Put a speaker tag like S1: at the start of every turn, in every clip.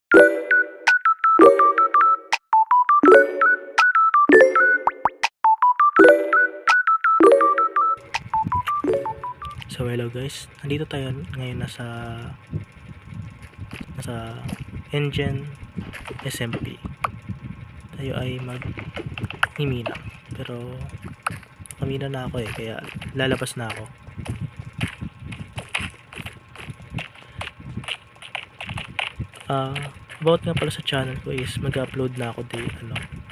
S1: So hello guys, nandito tayo ngayon nasa Engine SMP. Tayo ay mag-himina, pero kamina na ako kaya lalabas na ako. About nga pala sa channel ko is mag-upload na ako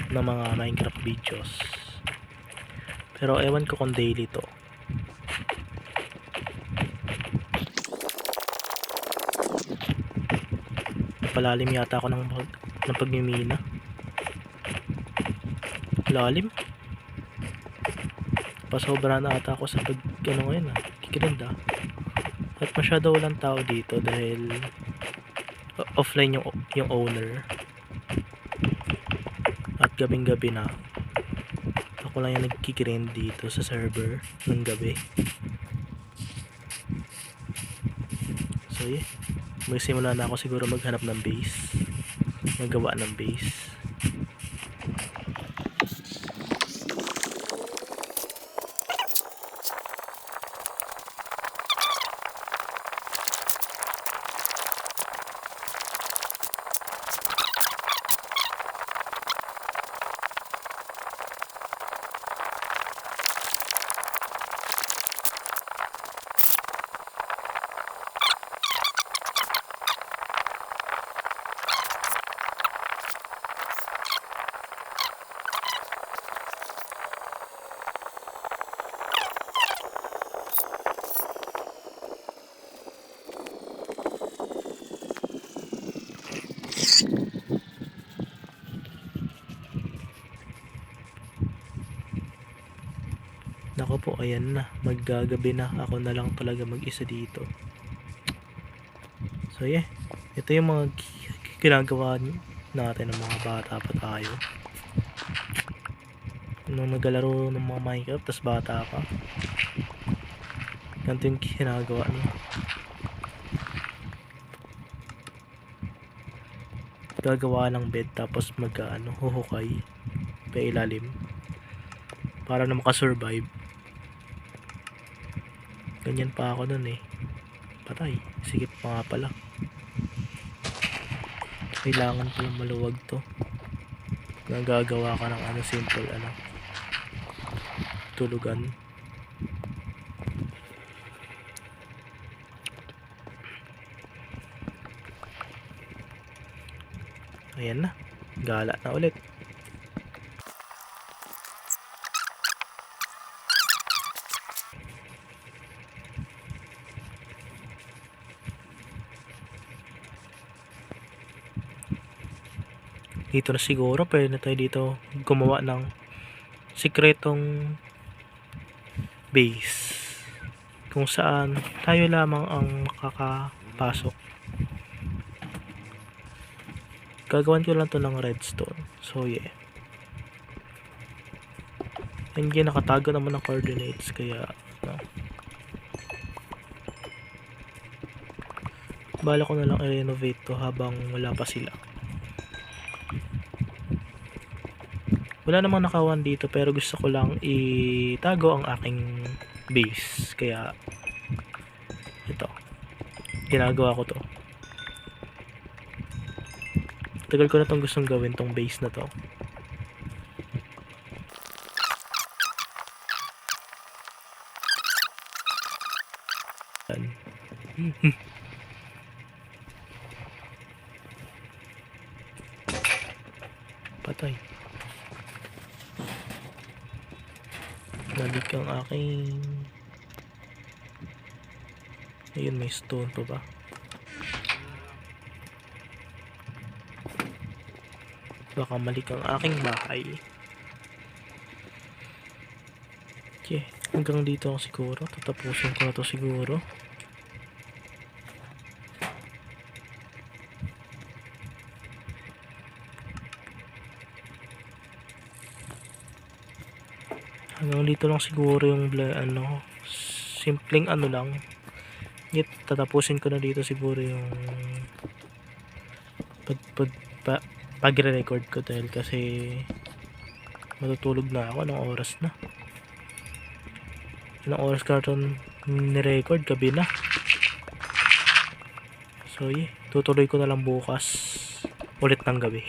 S1: ng mga Minecraft videos, pero ewan ko kung daily to. Palalim yata ako ng pagmimina. Lalim. Pasobra na ata ako sa ngayon kikirinda. At masyado walang tao dito dahil offline yung owner. At gabing-gabi na. Ako lang yung nagkikirind dito sa server ng gabi. So yeah, magsimula na ako siguro maghanap ng base, magawa ng base. Nako po, ayan na, maggagabi na, ako na lang talaga mag-isa dito. So yeah, ito yung mga ginagawa natin ng mga bata pa tayo nung naglalaro ng mga Minecraft tas bata pa. Ganito yung ginagawa niya. Gagawa ng bed tapos huhukay pa ilalim para na makasurvive. Ganyan pa ako nun patay, sigip pa nga pala. Kailangan pala maluwag to. Nagagawa ka ng simple tulugan. Ayan na, gala na ulit. Dito na siguro, pwede na tayo dito gumawa ng sikretong base kung saan tayo lamang ang makakapasok. Gagawin ko lang to ng redstone. So yeah, hindi nakatago naman ng coordinates, kaya bala ko na lang i-renovate to habang wala pa sila. Wala namang nakawan dito, pero gusto ko lang itago ang aking base, kaya ito, ginagawa ko to. Tagal ko na tong gustong gawin, tong base na to. Patay. Nalik ang aking... Ayun, may stone pa ba? Baka malik ang aking bahay. Okay, hanggang dito ako siguro. Tatapusin ko na to siguro. Hanggang dito lang siguro yung simpleng lang. Tatapusin ko na dito siguro yung pag, pag, pa, pagre-record ko dahil kasi matutulog na ako. Anong oras na? Anong oras ka ito ni-record? Gabi na. So yeah, tutuloy ko na lang bukas ulit ng gabi.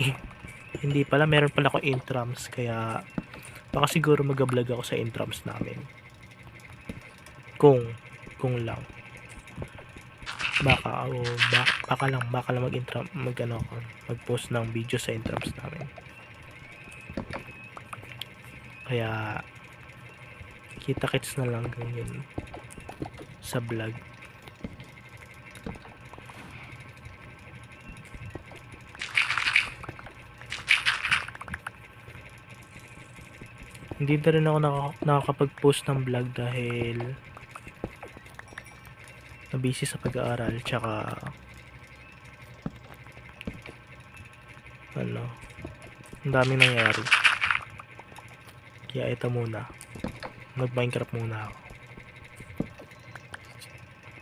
S1: Hindi pala, meron pala ako intrams, kaya baka siguro mag-vlog ako sa intrams namin. Kung lang. Baka baka lang mag-post ng video sa intrams namin. Kaya kita-kits na lang ganyan sa vlog. Hindi na rin ako nakakapag-post ng vlog dahil na-busy sa pag-aaral, tsaka ang daming nangyari. Kaya ito muna, mag-Minecraft muna ako.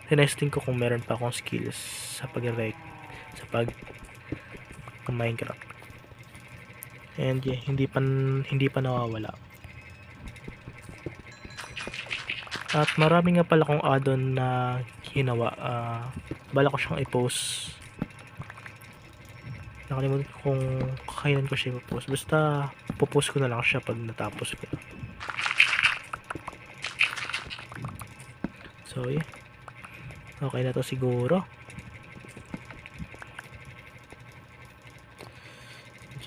S1: Tinesting ko kung meron pa akong skills sa Minecraft. And yeah, hindi pa nawawala. At marami nga pala akong add-on na ginawa. Bala ko siyang i-post. Nakalimutan ko kung kailan ko siya i-post. Basta popost ko na lang siya pag natapos ko. So yeah, okay na to siguro.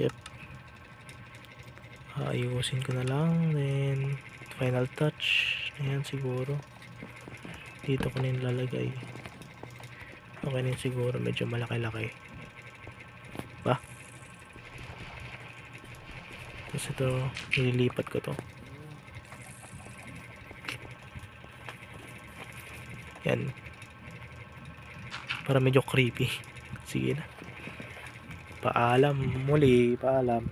S1: Yep. Ayusin ko na lang, then final touch. Ayan siguro. Dito ko na yung lalagay. Okay na siguro, medyo malaki-laki. Ba? Tapos ito, nililipat ko to. Yan. Para medyo creepy. Sige na. Paalam muli. Paalam.